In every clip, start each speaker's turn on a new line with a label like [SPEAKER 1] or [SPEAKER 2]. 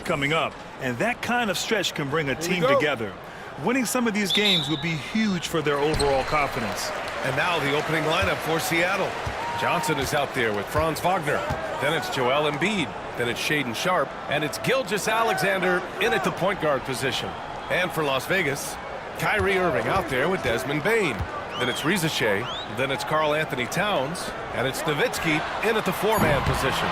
[SPEAKER 1] coming up, and that kind of stretch can bring a team together. Winning some of these games would be huge for their overall confidence.
[SPEAKER 2] And now the opening lineup for Seattle. Johnson is out there with Franz Wagner. Then it's Joel Embiid. Then it's Shaedon Sharpe. And it's Gilgeous-Alexander in at the point guard position. And for Las Vegas, Kyrie Irving out there with Desmond Bane. Then it's Reza Shea. Then it's Karl Anthony Towns. And it's Nowitzki in at the four-man position.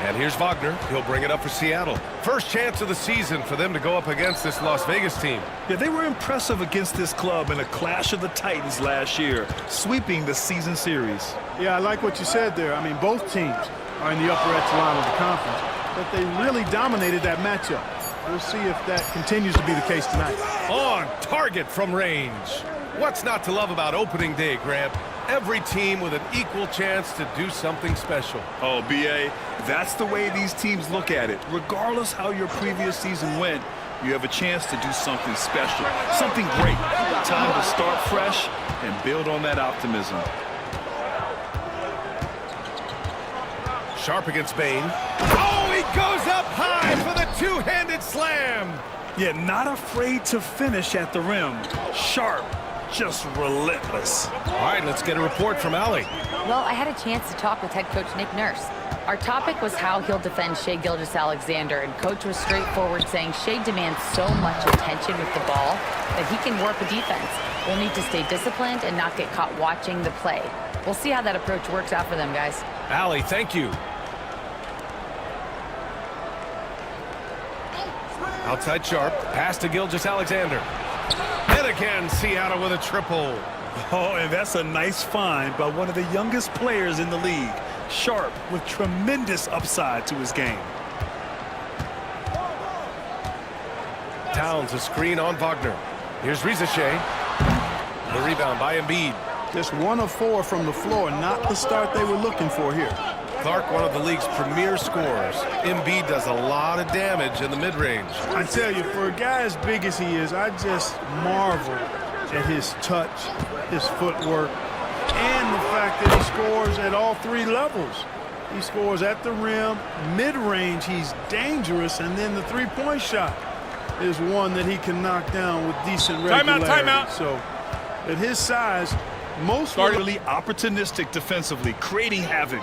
[SPEAKER 2] And here's Wagner. He'll bring it up for Seattle. First chance of the season for them to go up against this Las Vegas team.
[SPEAKER 1] Yeah, they were impressive against this club in a clash of the Titans last year, sweeping the season series.
[SPEAKER 3] Yeah, I like what you said there. I mean, both teams are in the upper echelon of the conference, but they really dominated that matchup. We'll see if that continues to be the case tonight.
[SPEAKER 2] On target from range. What's not to love about opening day, Grant? Every team with an equal chance to do something special.
[SPEAKER 1] Oh, B.A., that's the way these teams look at it. Regardless how your previous season went, you have a chance to do something special, something great. Time to start fresh and build on that optimism.
[SPEAKER 2] Sharpe against Bane. Oh, he goes up high for the two-handed slam.
[SPEAKER 1] Yet not afraid to finish at the rim. Sharpe, just relentless.
[SPEAKER 2] All right, let's get a report from Allie.
[SPEAKER 4] Well, I had a chance to talk with head coach Nick Nurse. Our topic was how he'll defend Shai Gilgeous-Alexander, and coach was straightforward, saying Shai demands so much attention with the ball that he can warp a defense. We'll need to stay disciplined and not get caught watching the play. We'll see how that approach works out for them, guys.
[SPEAKER 2] Allie, thank you. Outside Sharpe, pass to Gilgeous-Alexander. And again, Seattle with a triple.
[SPEAKER 1] Oh, and that's a nice find by one of the youngest players in the league. Sharpe with tremendous upside to his game.
[SPEAKER 2] Towns a screen on Wagner. Here's Reza Shea. The rebound by Embiid.
[SPEAKER 3] Just 1 of 4 from the floor, not the start they were looking for here.
[SPEAKER 2] Clark, one of the league's premier scorers. Embiid does a lot of damage in the mid-range.
[SPEAKER 3] I tell you, for a guy as big as he is, I just marvel at his touch, his footwork, and the fact that he scores at all 3 levels. He scores at the rim, mid-range, he's dangerous, and then the three-point shot is one that he can knock down with decent regularity.
[SPEAKER 1] Timeout.
[SPEAKER 3] So, at his size, most
[SPEAKER 1] Really opportunistic defensively, creating havoc.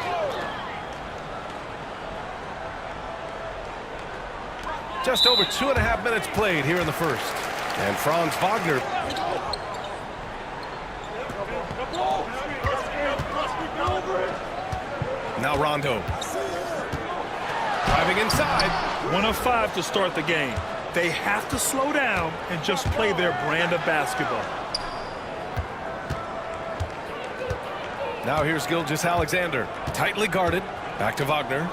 [SPEAKER 2] Just over 2.5 minutes played here in the first. And Franz Wagner. Now Rondo. Driving inside.
[SPEAKER 1] 1 of 5 to start the game. They have to slow down and just play their brand of basketball.
[SPEAKER 2] Now here's Gilgeous-Alexander. Tightly guarded. Back to Wagner.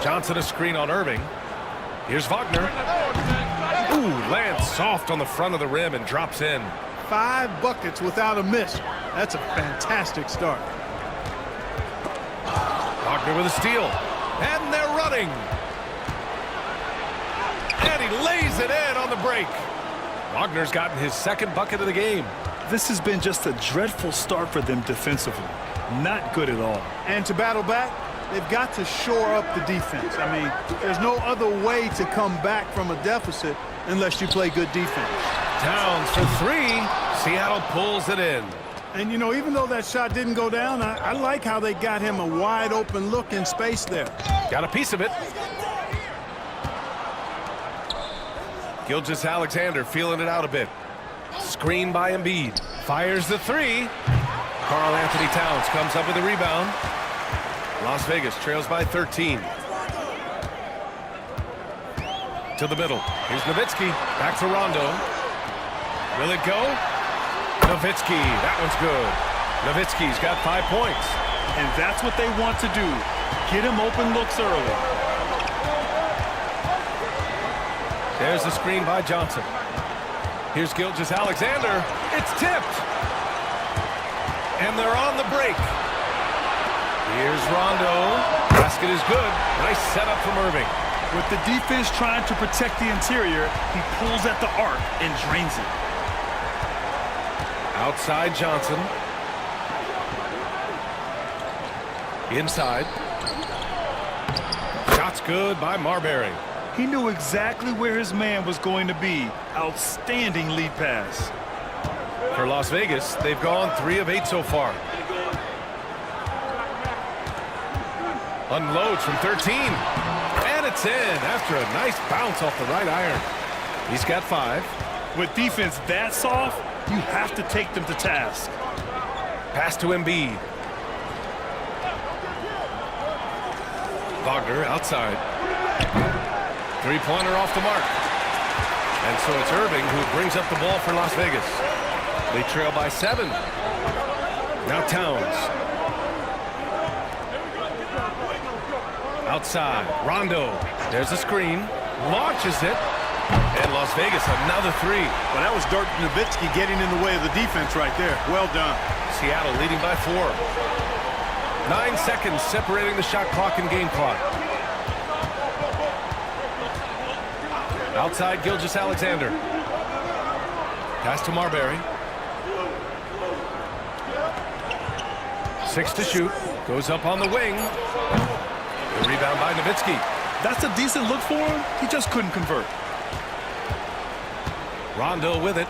[SPEAKER 2] Johnson a screen on Irving. Here's Wagner. Ooh, lands soft on the front of the rim and drops in.
[SPEAKER 3] 5 buckets without a miss. That's a fantastic start.
[SPEAKER 2] Wagner with a steal. And they're running. And he lays it in on the break. Wagner's gotten his 2nd bucket of the game.
[SPEAKER 1] This has been just a dreadful start for them defensively. Not good at all.
[SPEAKER 3] And to battle back, they've got to shore up the defense. I mean, there's no other way to come back from a deficit unless you play good defense.
[SPEAKER 2] Towns for 3. Seattle pulls it in.
[SPEAKER 3] And, you know, even though that shot didn't go down, I like how they got him a wide open look in space there.
[SPEAKER 2] Got a piece of it. Gilgeous-Alexander feeling it out a bit. Screen by Embiid. Fires the 3. Karl Anthony Towns comes up with a rebound. Las Vegas trails by 13. To the middle. Here's Nowitzki. Back to Rondo. Will it go? Nowitzki. That one's good. Nowitzki's got 5 points.
[SPEAKER 1] And that's what they want to do. Get him open looks early.
[SPEAKER 2] There's the screen by Johnson. Here's Gilgeous-Alexander. It's tipped. And they're on the break. Here's Rondo. Basket is good. Nice setup from Irving.
[SPEAKER 1] With the defense trying to protect the interior, he pulls at the arc and drains it.
[SPEAKER 2] Outside Johnson. Inside. Shot's good by Marbury.
[SPEAKER 1] He knew exactly where his man was going to be. Outstanding lead pass.
[SPEAKER 2] For Las Vegas, they've gone 3 of 8 so far. Unloads from 13. And it's in after a nice bounce off the right iron. He's got 5.
[SPEAKER 1] With defense that soft, you have to take them to task.
[SPEAKER 2] Pass to Embiid. Wagner outside. Three-pointer off the mark. And so it's Irving who brings up the ball for Las Vegas. They trail by 7. Now Towns. Outside. Rondo. There's a screen. Launches it. And Las Vegas another 3.
[SPEAKER 3] Well, that was Dirk Nowitzki getting in the way of the defense right there. Well done.
[SPEAKER 2] Seattle leading by 4. 9 seconds separating the shot clock and game clock. Outside Gilgeous-Alexander. Pass to Marbury. 6 to shoot. Goes up on the wing. The rebound by Nowitzki.
[SPEAKER 1] That's a decent look for him. He just couldn't convert.
[SPEAKER 2] Rondo with it.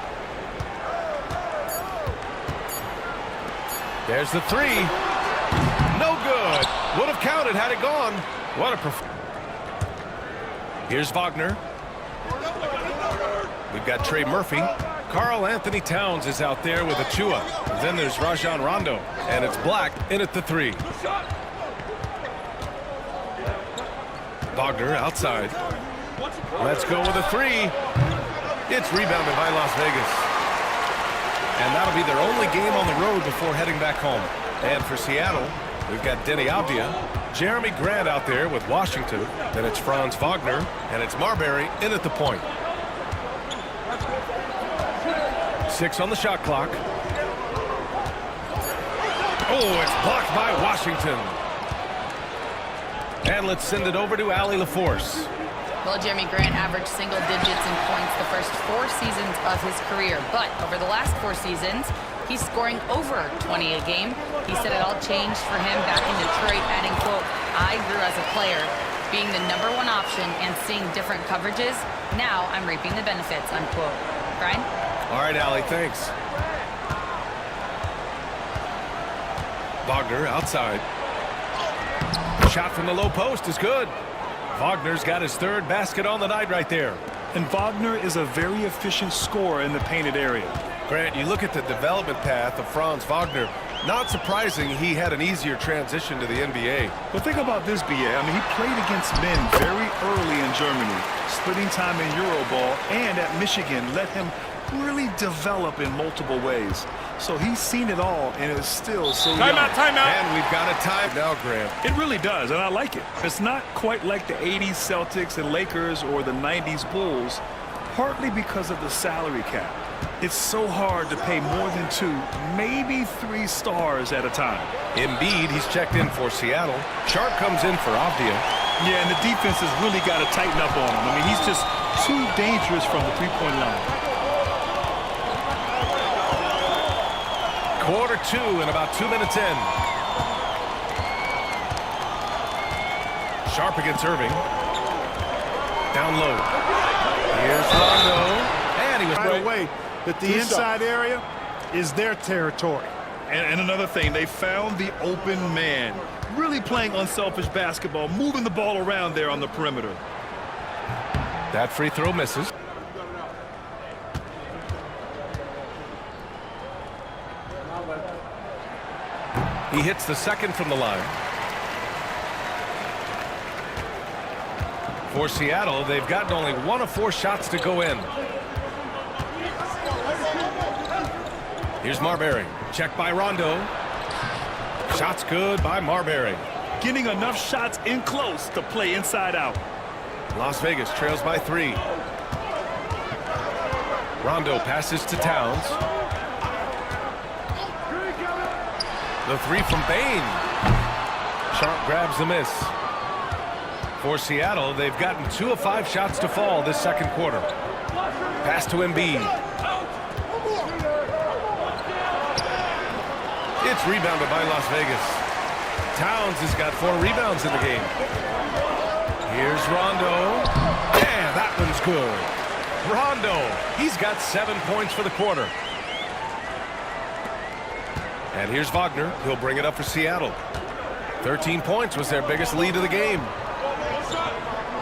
[SPEAKER 2] There's the 3. No good. Would have counted had it gone. What a performance. Here's Wagner. We've got Trey Murphy. Karl Anthony Towns is out there with Achua. Then there's Rajon Rondo. And it's Black in at the 3. Wagner outside. Let's go with a 3. It's rebounded by Las Vegas. And that'll be their only game on the road before heading back home. And for Seattle, we've got Denny Avdia, Jeremy Grant out there with Washington. Then it's Franz Wagner, and it's Marbury in at the point. 6 on the shot clock. Oh, it's blocked by Washington. And let's send it over to Allie LaForce.
[SPEAKER 4] Well, Jeremy Grant averaged single digits in points the first 4 seasons of his career, but over the last 4 seasons, he's scoring over 20 a game. He said it all changed for him back in Detroit, adding, quote, "I grew as a player, being the #1 option and seeing different coverages. Now I'm reaping the benefits," unquote. Brian?
[SPEAKER 2] All right, Allie, thanks. Wagner outside. Shot from the low post is good. Wagner's got his 3rd basket on the night right there.
[SPEAKER 1] And Wagner is a very efficient scorer in the painted area.
[SPEAKER 2] Grant, you look at the development path of Franz Wagner. Not surprising he had an easier transition to the NBA.
[SPEAKER 1] But think about this, BA. I mean, he played against men very early in Germany, splitting time in Euroball, and at Michigan let him really develop in multiple ways. So he's seen it all and is still so young.
[SPEAKER 3] Timeout.
[SPEAKER 2] And we've got a time now, Grant.
[SPEAKER 1] It really does, and I like it. It's not quite like the 80s Celtics and Lakers or the 90s Bulls, partly because of the salary cap. It's so hard to pay more than 2, maybe 3 stars at a time.
[SPEAKER 2] Embiid, he's checked in for Seattle. Sharp comes in for Avdia.
[SPEAKER 1] Yeah, and the defense has really got to tighten up on him. I mean, he's just too dangerous from the three-point line.
[SPEAKER 2] Quarter 2 and about 2 minutes in. Sharp against Irving. Down low. Here's Rondo. And he was
[SPEAKER 3] Right away that the inside area is their territory.
[SPEAKER 1] And another thing, they found the open man. Really playing unselfish basketball, moving the ball around there on the perimeter.
[SPEAKER 2] That free throw misses. He hits the 2nd from the line. For Seattle, they've gotten only 1 of 4 shots to go in. Here's Marbury. Checked by Rondo. Shots good by Marbury.
[SPEAKER 1] Getting enough shots in close to play inside out.
[SPEAKER 2] Las Vegas trails by 3. Rondo passes to Towns. The 3 from Bain. Sharp grabs the miss. For Seattle, they've gotten 2 of 5 shots to fall this 2nd quarter. Pass to Embiid. It's rebounded by Las Vegas. Towns has got 4 rebounds in the game. Here's Rondo. Yeah, that one's good. Rondo, he's got 7 points for the quarter. And here's Wagner. He'll bring it up for Seattle. 13 points was their biggest lead of the game.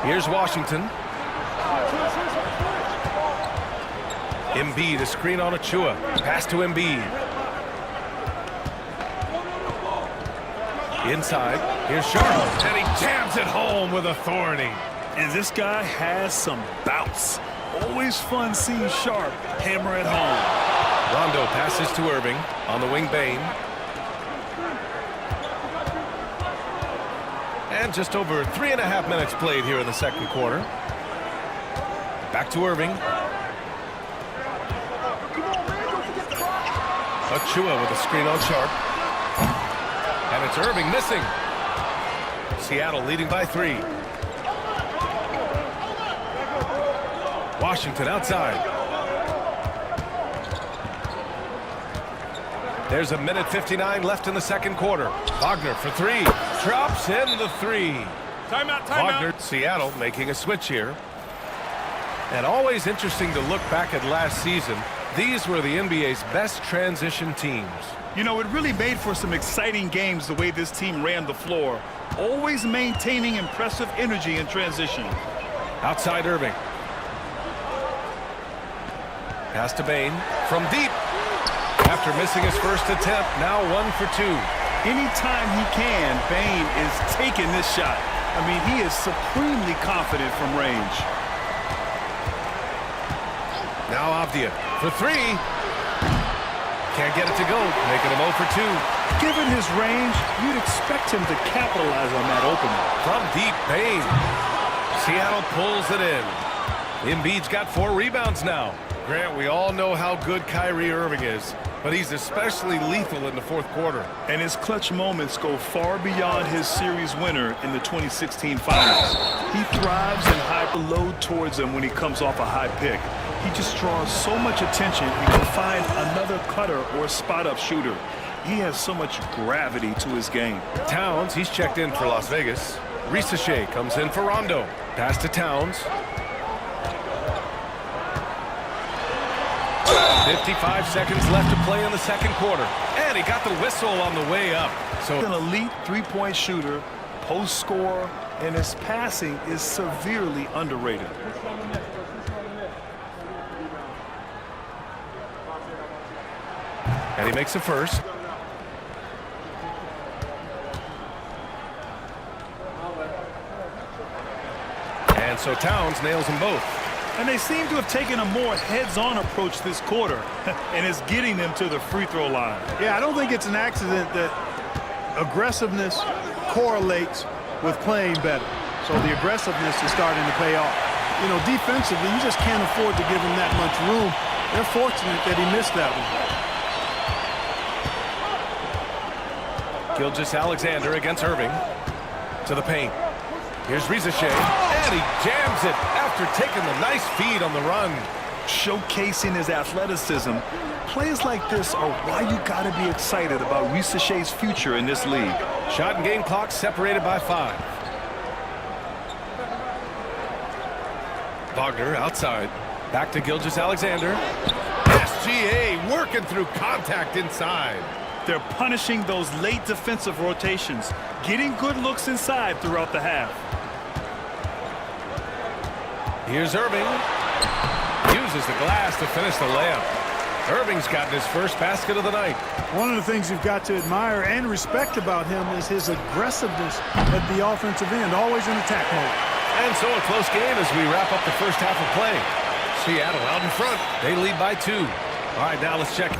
[SPEAKER 2] Here's Washington. Embiid, a screen on Achua. Pass to Embiid. Inside, here's Sharp, and he jams it home with authority.
[SPEAKER 1] And this guy has some bounce. Always fun seeing Sharp hammer it home.
[SPEAKER 2] Rondo passes to Irving. On the wing, Bane. And just over 3.5 minutes played here in the second quarter. Back to Irving. Achua with a screen on Sharp. And it's Irving missing. Seattle leading by 3. Washington outside. There's 1:59 left in the second quarter. Wagner for 3. Drops in the 3.
[SPEAKER 3] Timeout,
[SPEAKER 2] Wagner, Seattle making a switch here. And always interesting to look back at last season. These were the NBA's best transition teams.
[SPEAKER 1] You know, it really made for some exciting games the way this team ran the floor. Always maintaining impressive energy in transition.
[SPEAKER 2] Outside Irving. Pass to Bane from deep. After missing his first attempt, now 1 for 2.
[SPEAKER 1] Anytime he can, Bane is taking this shot. I mean, he is supremely confident from range.
[SPEAKER 2] Now Avdia for 3. Can't get it to go, making him 0 for 2.
[SPEAKER 1] Given his range, you'd expect him to capitalize on that opening.
[SPEAKER 2] From deep, Bane. Seattle pulls it in. Embiid's got 4 rebounds now. Grant, we all know how good Kyrie Irving is, but he's especially lethal in the fourth quarter.
[SPEAKER 1] And his clutch moments go far beyond his series winner in the 2016 Finals. He thrives in high load towards him when he comes off a high pick. He just draws so much attention, he can find another cutter or spot-up shooter. He has so much gravity to his game.
[SPEAKER 2] Towns, he's checked in for Las Vegas. Risache comes in for Rondo. Pass to Towns. 55 seconds left to play in the second quarter. And he got the whistle on the way up. So
[SPEAKER 1] an elite three-point shooter, post scorer, and his passing is severely underrated.
[SPEAKER 2] And he makes the first. And so Towns nails them both.
[SPEAKER 1] And they seem to have taken a more heads-on approach this quarter, and it's getting them to the free throw line.
[SPEAKER 3] Yeah, I don't think it's an accident that aggressiveness correlates with playing better. So the aggressiveness is starting to pay off. You know, defensively, you just can't afford to give him that much room. They're fortunate that he missed that one.
[SPEAKER 2] Gilgeous-Alexander against Irving. To the paint. Here's Risache, and he jams it after taking the nice feed on the run.
[SPEAKER 1] Showcasing his athleticism, plays like this are why you got to be excited about Risache's future in this league.
[SPEAKER 2] Shot and game clock separated by 5. Wagner outside. Back to Gilgeous-Alexander. SGA working through contact inside.
[SPEAKER 1] They're punishing those late defensive rotations, getting good looks inside throughout the half.
[SPEAKER 2] Here's Irving. Uses the glass to finish the layup. Irving's gotten his first basket of the night.
[SPEAKER 3] One of the things you've got to admire and respect about him is his aggressiveness at the offensive end, always in attack mode.
[SPEAKER 2] And so a close game as we wrap up the first half of play. Seattle out in front. They lead by 2. All right, now let's check.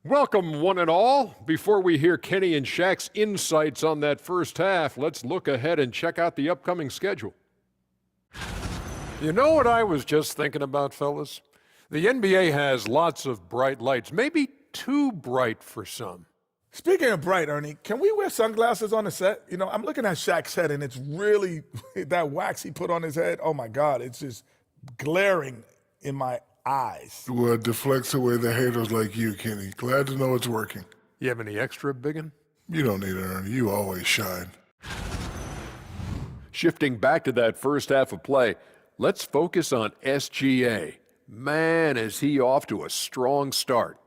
[SPEAKER 5] Welcome, one and all. Before we hear Kenny and Shaq's insights on that first half, let's look ahead and check out the upcoming schedule. You know what I was just thinking about, fellas? The NBA has lots of bright lights, maybe too bright for some.
[SPEAKER 6] Speaking of bright, Ernie, can we wear sunglasses on the set? You know, I'm looking at Shaq's head, and it's really, that wax he put on his head, oh, my God, it's just glaring in my eyes.
[SPEAKER 7] Well, it deflects away the haters like you, Kenny. Glad to know it's working.
[SPEAKER 5] You have any extra, biggin?
[SPEAKER 7] You don't need it, Ernie. You always shine.
[SPEAKER 5] Shifting back to that first half of play, let's focus on SGA. Man, is he off to a strong start.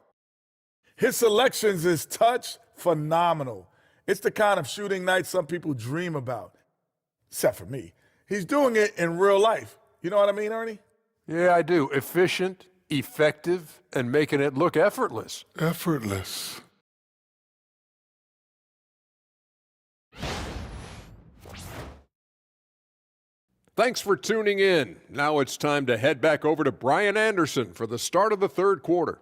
[SPEAKER 6] His selections is touch phenomenal. It's the kind of shooting night some people dream about, except for me. He's doing it in real life. You know what I mean, Ernie?
[SPEAKER 5] Yeah, I do. Efficient, effective, and making it look effortless.
[SPEAKER 7] Effortless.
[SPEAKER 5] Thanks for tuning in. Now it's time to head back over to Brian Anderson for the start of the third quarter.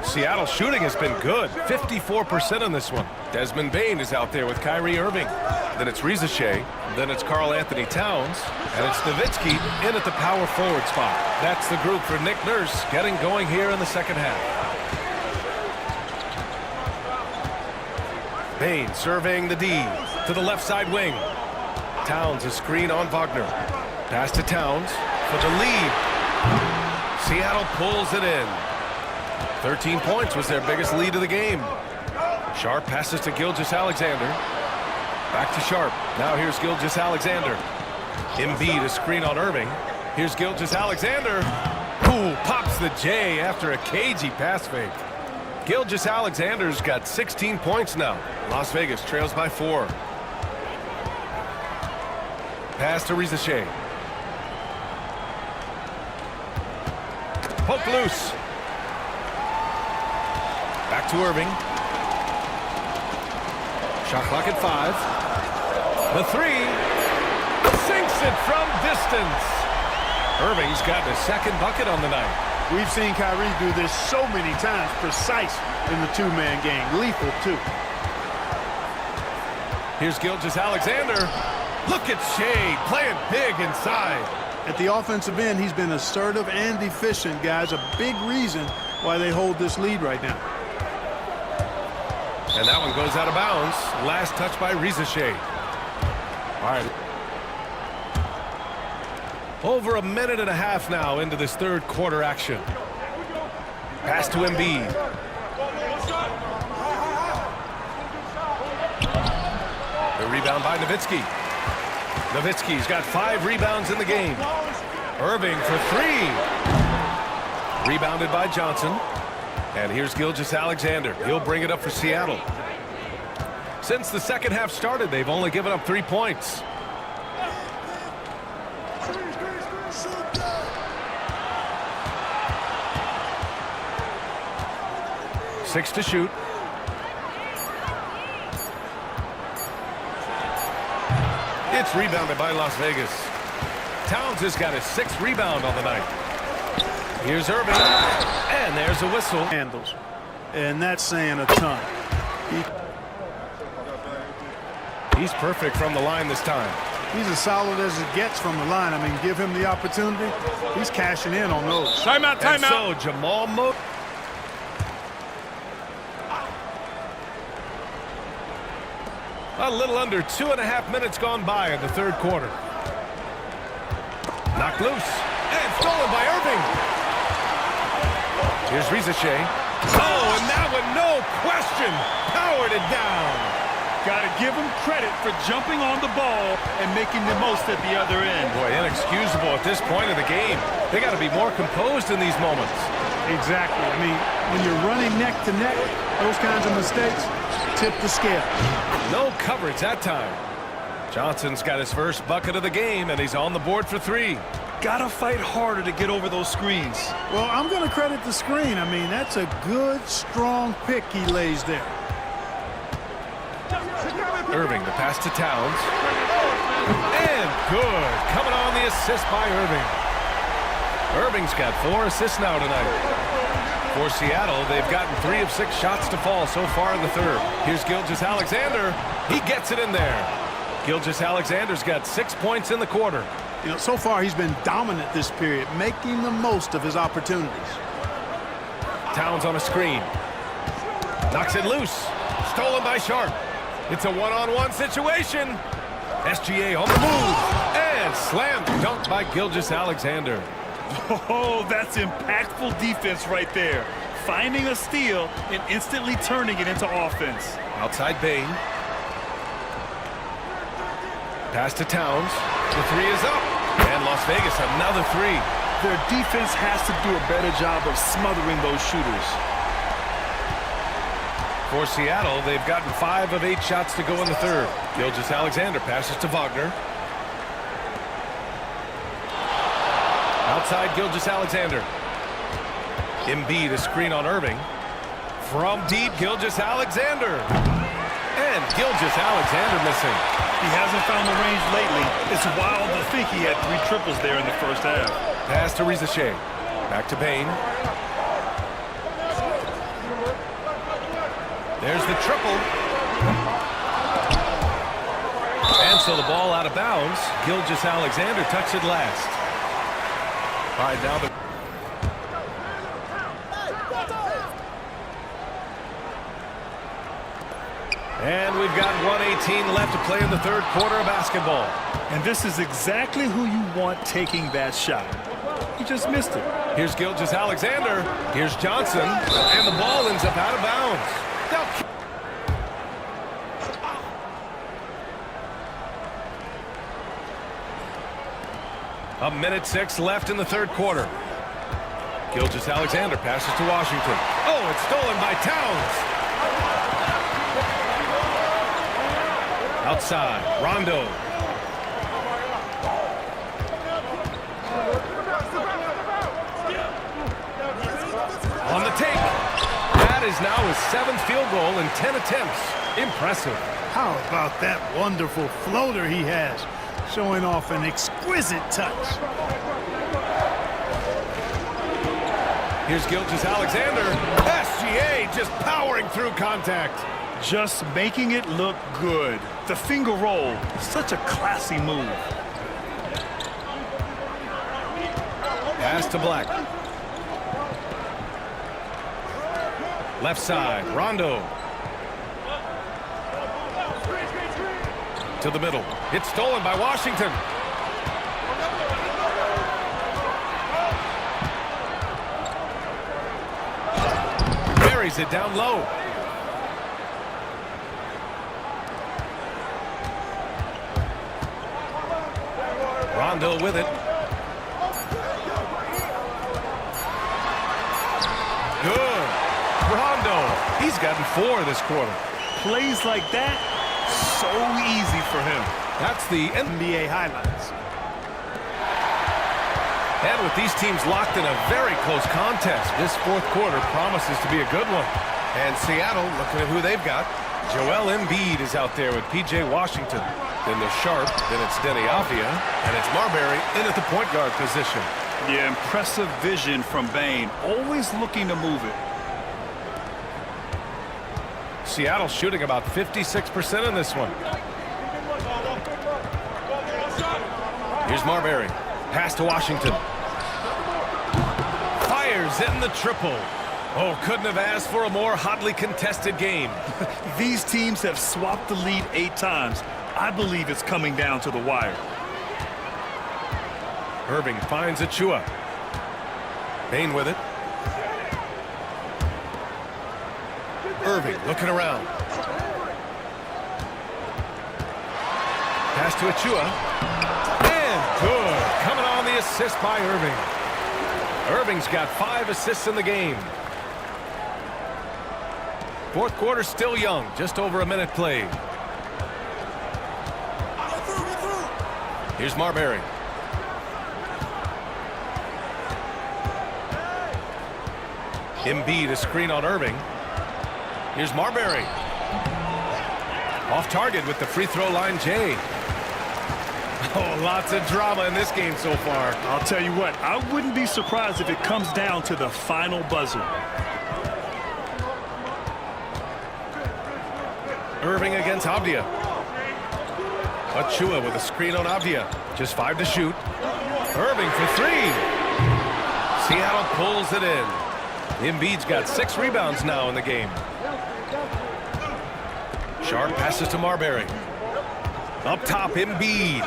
[SPEAKER 2] Seattle's shooting has been good. 54% on this one. Desmond Bane is out there with Kyrie Irving. Then it's Shea. Then it's Karl Anthony Towns. And it's Nowitzki in at the power forward spot. That's the group for Nick Nurse getting going here in the second half. Bane surveying the D to the left side wing. Towns a screen on Wagner. Pass to Towns for the lead. Seattle pulls it in. 13 points was their biggest lead of the game. Sharp passes to Gilgeous-Alexander. Back to Sharp. Now here's Gilgeous-Alexander. Embiid a screen on Irving. Here's Gilgeous-Alexander. Ooh, pops the J after a cagey pass fake. Gilgeous-Alexander's got 16 points now. Las Vegas trails by 4. Pass to Shea. Poke loose. Back to Irving. Shot clock at 5. The 3. Sinks it from distance. Irving's gotten a second bucket on the night.
[SPEAKER 3] We've seen Kyrie do this so many times, precise in the two-man game. Lethal, too.
[SPEAKER 2] Here's Gilgeous-Alexander. Look at Shea playing big inside.
[SPEAKER 3] At the offensive end, he's been assertive and efficient, guys. A big reason why they hold this lead right now.
[SPEAKER 2] And that one goes out of bounds. Last touch by Shea. All right. Over a minute and a half now into this third quarter action. Pass to Embiid. The rebound by Nowitzki. Nowitzki's got 5 rebounds in the game. Irving for 3. Rebounded by Johnson. And here's Gilgeous-Alexander. He'll bring it up for Seattle. Since the second half started, they've only given up 3 points. Six to shoot. It's rebounded by Las Vegas. Towns has got his 6th rebound on the night. Here's Irving, and there's a whistle.
[SPEAKER 3] Handles, and that's saying a ton.
[SPEAKER 2] He's perfect from the line this time.
[SPEAKER 3] He's as solid as it gets from the line. I mean, give him the opportunity. He's cashing in on those.
[SPEAKER 2] Timeout, timeout. And so Jamal Murray. A little under 2.5 minutes gone by in the third quarter. Knocked loose and stolen by Irving. Here's Shea. Oh, and that one, no question, powered it down.
[SPEAKER 8] Got to give him credit for jumping on the ball and making the most at the other end.
[SPEAKER 2] Boy, inexcusable at this point of the game. They got to be more composed in these moments.
[SPEAKER 3] Exactly. I mean, when you're running neck to neck, those kinds of mistakes tip the scale.
[SPEAKER 2] No coverage that time. Johnson's got his first bucket of the game, and he's on the board for 3.
[SPEAKER 1] Gotta fight harder to get over those screens.
[SPEAKER 3] Well, I'm going to credit the screen. I mean, that's a good, strong pick he lays there.
[SPEAKER 2] Irving, the pass to Towns. And good. Coming on the assist by Irving. Irving's got 4 assists now tonight. For Seattle, they've gotten 3 of 6 shots to fall so far in the third. Here's Gilgeous-Alexander. He gets it in there. Gilgeous-Alexander's got 6 points in the quarter.
[SPEAKER 3] You know, so far he's been dominant this period, making the most of his opportunities.
[SPEAKER 2] Towns on a screen. Knocks it loose. Stolen by Sharp. It's a one-on-one situation. SGA on the move. And slam dunk by Gilgeous-Alexander.
[SPEAKER 1] Oh, that's impactful defense right there. Finding a steal and instantly turning it into offense.
[SPEAKER 2] Outside Bain. Pass to Towns. The three is up. And Las Vegas, another three.
[SPEAKER 1] Their defense has to do a better job of smothering those shooters.
[SPEAKER 2] For Seattle, they've gotten 5 of 8 shots to go in the third. Gilgeous-Alexander passes to Wagner. Outside Gilgeous-Alexander. Embiid, a screen on Irving. From deep, Gilgeous-Alexander. And Gilgeous-Alexander missing.
[SPEAKER 1] He hasn't found the range lately. It's wild to think he had 3 triples there in the first half.
[SPEAKER 2] Pass to Rizachet. Back to Bain. There's the triple. And so the ball out of bounds. Gilgeous-Alexander touched it last. All right, now the... And we've got 1:18 left to play in the third quarter of basketball.
[SPEAKER 1] And this is exactly who you want taking that shot. He just missed it.
[SPEAKER 2] Here's Gilgeous-Alexander. Here's Johnson. And the ball ends up out of bounds. A minute 6 left in the third quarter. Gilgeous-Alexander passes to Washington. Oh, it's stolen by Towns. Outside, Rondo. On the take. That is now his 7th field goal in 10 attempts. Impressive.
[SPEAKER 3] How about that wonderful floater he has, showing off an exquisite touch.
[SPEAKER 2] Here's Gilgeous-Alexander. SGA just powering through contact.
[SPEAKER 1] Just making it look good. The finger roll, such a classy move.
[SPEAKER 2] Pass to Black. Left side, Rondo. To the middle. It's stolen by Washington. Buries it down low. Rondo with it. Good. Rondo. He's gotten 4 this quarter.
[SPEAKER 1] Plays like that, so easy for him.
[SPEAKER 2] That's the
[SPEAKER 3] NBA highlights.
[SPEAKER 2] And with these teams locked in a very close contest, this fourth quarter promises to be a good one. And Seattle, looking at who they've got. Joel Embiid is out there with P.J. Washington. Then there's Sharp, then it's Denny Avdia, and it's Marbury in at the point guard position.
[SPEAKER 1] Yeah, impressive vision from Bain. Always looking to move it.
[SPEAKER 2] Seattle shooting about 56% in this one. Here's Marbury. Pass to Washington. Fires in the triple. Oh, couldn't have asked for a more hotly contested game.
[SPEAKER 1] These teams have swapped the lead 8 times. I believe it's coming down to the wire.
[SPEAKER 2] Irving finds Achua. Bain with it. Irving looking around. Pass to Achua. And good. Coming on the assist by Irving. Irving's got 5 assists in the game. Fourth quarter still young. Just over a minute played. Here's Marbury. Embiid, a screen on Irving. Here's Marbury. Off target with the free throw line, Jay. Oh, lots of drama in this game so far.
[SPEAKER 1] I'll tell you what, I wouldn't be surprised if it comes down to the final buzzer.
[SPEAKER 2] Irving against Avdia. Achua with a screen on Avdia. Just 5 to shoot. Irving for 3. Seattle pulls it in. Embiid's got 6 rebounds now in the game. Sharp passes to Marbury. Up top, Embiid.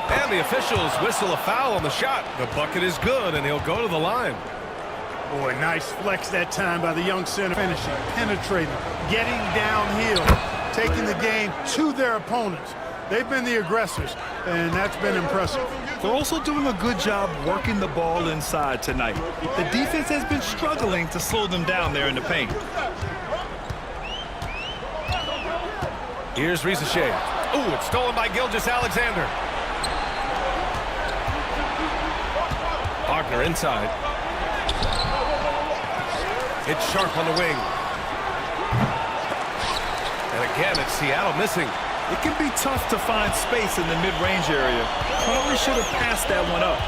[SPEAKER 2] And the officials whistle a foul on the shot. The bucket is good, and he'll go to the line.
[SPEAKER 3] Boy, nice flex that time by the young center. Finishing, penetrating, getting downhill, taking the game to their opponents. They've been the aggressors, and that's been impressive.
[SPEAKER 1] They're also doing a good job working the ball inside tonight. The defense has been struggling to slow them down there in the paint.
[SPEAKER 2] Here's Rizachet. Ooh, it's stolen by Gilgeous-Alexander. Wagner inside. It's Sharp on the wing. And again, it's Seattle missing.
[SPEAKER 1] It can be tough to find space in the mid-range area. Probably should have passed that one up.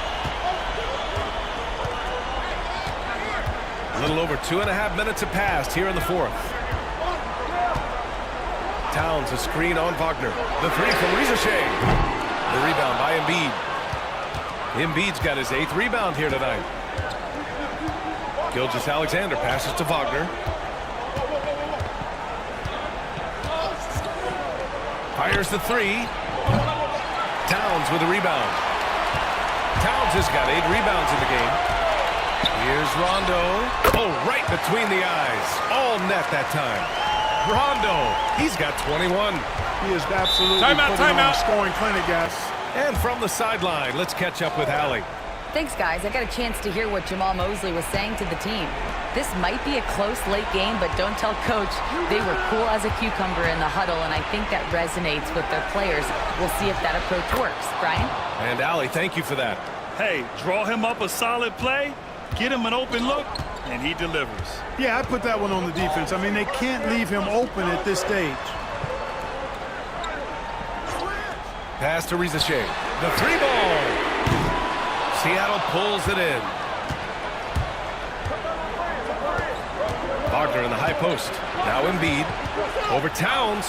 [SPEAKER 2] A little over 2.5 minutes have passed here in the fourth. Towns a screen on Wagner. The 3 from Rizachet. The rebound by Embiid. Embiid's got his 8th rebound here tonight. Gilgeous-Alexander passes to Wagner. Fires the 3. Towns with a rebound. Towns has got 8 rebounds in the game. Here's Rondo. Oh, right between the eyes. All net that time. Rondo, he's got 21.
[SPEAKER 3] He is absolutely putting on a scoring clinic, guys.
[SPEAKER 2] And from the sideline, let's catch up with Allie.
[SPEAKER 4] Thanks, guys. I got a chance to hear what Jamal Mosley was saying to the team. This might be a close late game, but don't tell Coach. They were cool as a cucumber in the huddle, and I think that resonates with their players. We'll see if that approach works. Brian?
[SPEAKER 2] And Allie, thank you for that.
[SPEAKER 8] Hey, draw him up a solid play, get him an open look, and he delivers.
[SPEAKER 3] Yeah, I put that one on the defense. I mean, they can't leave him open at this stage.
[SPEAKER 2] Pass to Rizachet. The 3 ball. Seattle pulls it in. Wagner in the high post. Now Embiid. Over Towns.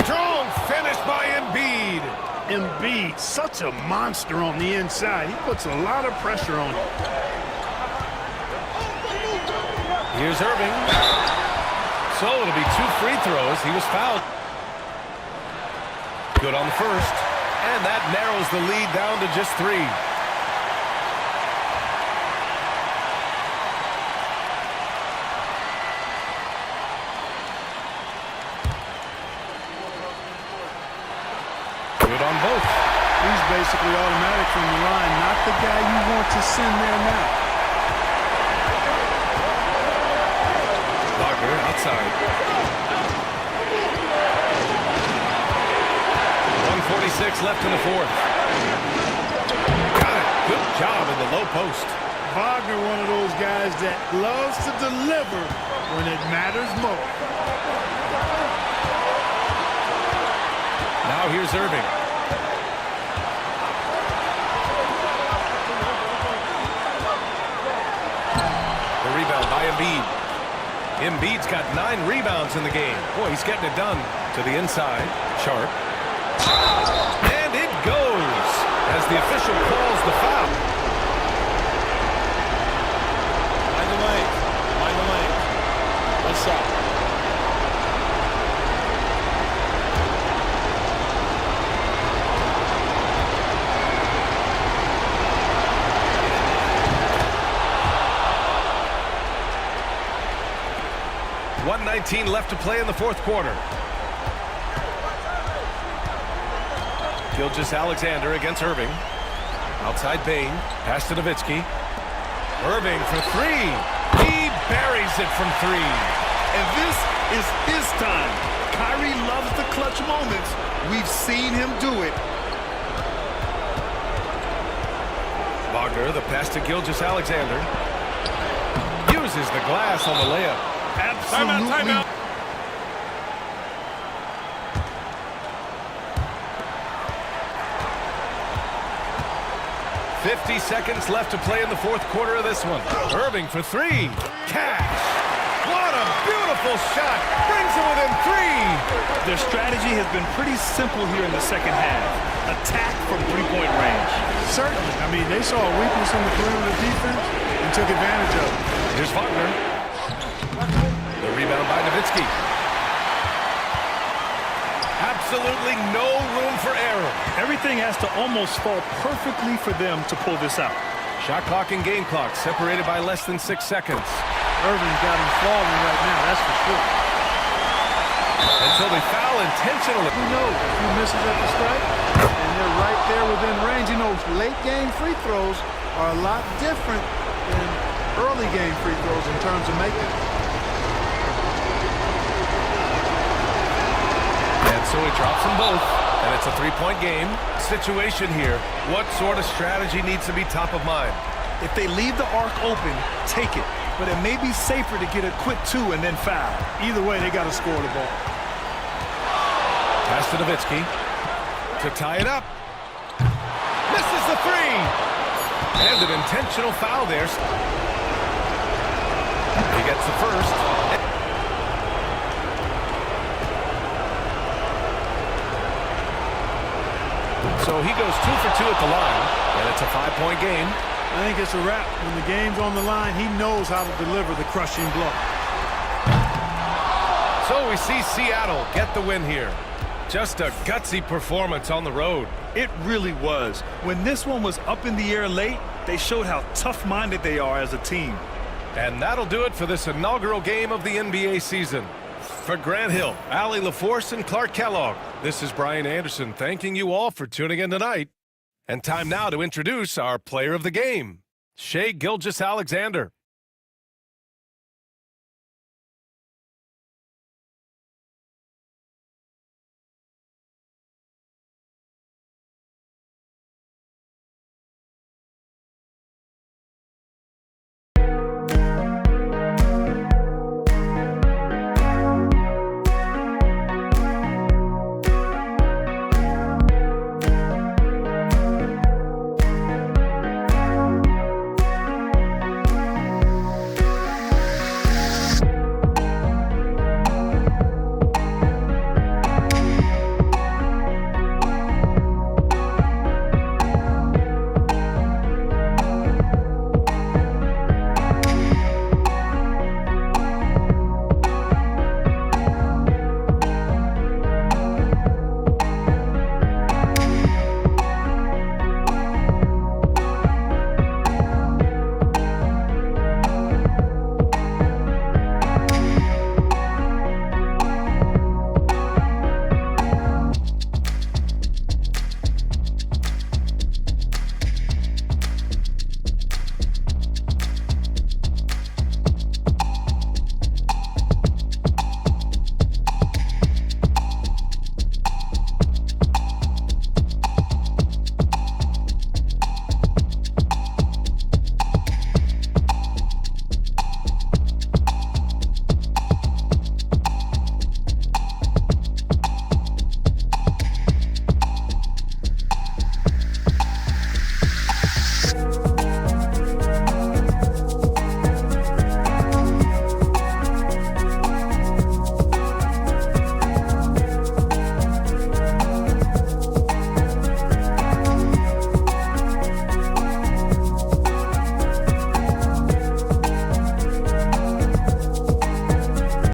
[SPEAKER 2] Strong finish by Embiid.
[SPEAKER 3] Embiid, such a monster on the inside. He puts a lot of pressure on him.
[SPEAKER 2] Here's Irving. So it'll be 2 free throws. He was fouled. Good on the first. And that narrows the lead down to just 3. Good on both.
[SPEAKER 3] He's basically automatic from the line, not the guy you want to send there now.
[SPEAKER 2] Wagner outside. 1:46 left in the fourth. Got it. Good job in the low post.
[SPEAKER 3] Wagner, one of those guys that loves to deliver when it matters most.
[SPEAKER 2] Now here's Irving. The rebound by Embiid. Embiid's got 9 rebounds in the game. Boy, he's getting it done. To the inside. Sharp. And it goes as the official calls the foul.
[SPEAKER 9] Line the lane. Line the lane. One shot.
[SPEAKER 2] .19 left to play in the fourth quarter. Gilgeous-Alexander against Irving. Outside Bain. Pass to Nowitzki. Irving for 3. He buries it from 3.
[SPEAKER 1] And this is his time. Kyrie loves the clutch moments. We've seen him do it.
[SPEAKER 2] Wagner, the pass to Gilgeous-Alexander. Uses the glass on the layup.
[SPEAKER 1] Absolutely.
[SPEAKER 2] Timeout. 50 seconds left to play in the fourth quarter of this one. Irving for 3. Cash. What a beautiful Beautiful shot. Brings it within 3.
[SPEAKER 1] Their strategy has been pretty simple here in the second half. Attack from three-point range.
[SPEAKER 3] Certainly. I mean, they saw a weakness in the perimeter defense and took advantage of it.
[SPEAKER 2] Here's Wagner. The rebound by Nowitzki. Absolutely no room for error.
[SPEAKER 1] Everything has to almost fall perfectly for them to pull this out.
[SPEAKER 2] Shot clock and game clock separated by less than 6 seconds.
[SPEAKER 3] Irving's got him falling right now, that's for sure.
[SPEAKER 2] Until they foul intentionally.
[SPEAKER 3] Who knows? A few misses at the stripe, and they're right there within range. You know, late game free throws are a lot different than early game free throws in terms of making.
[SPEAKER 2] And so he drops them both, and it's a 3-point game. Situation here. What sort of strategy needs to be top of mind?
[SPEAKER 1] If they leave the arc open, take it. But it may be safer to get a quick 2 and then foul.
[SPEAKER 3] Either way, they got to score the ball.
[SPEAKER 2] Pass to Nowitzki to tie it up. Misses the 3. And an intentional foul there. He gets the first. So he goes 2 for 2 at the line, and it's a 5-point game.
[SPEAKER 3] I think it's a wrap. When the game's on the line, he knows how to deliver the crushing blow.
[SPEAKER 2] So we see Seattle get the win here. Just a gutsy performance on the road.
[SPEAKER 1] It really was. When this one was up in the air late, they showed how tough-minded they are as a team.
[SPEAKER 2] And that'll do it for this inaugural game of the NBA season. For Grant Hill, Allie LaForce, and Clark Kellogg, this is Brian Anderson thanking you all for tuning in tonight. And time now to introduce our player of the game, Shai Gilgeous-Alexander.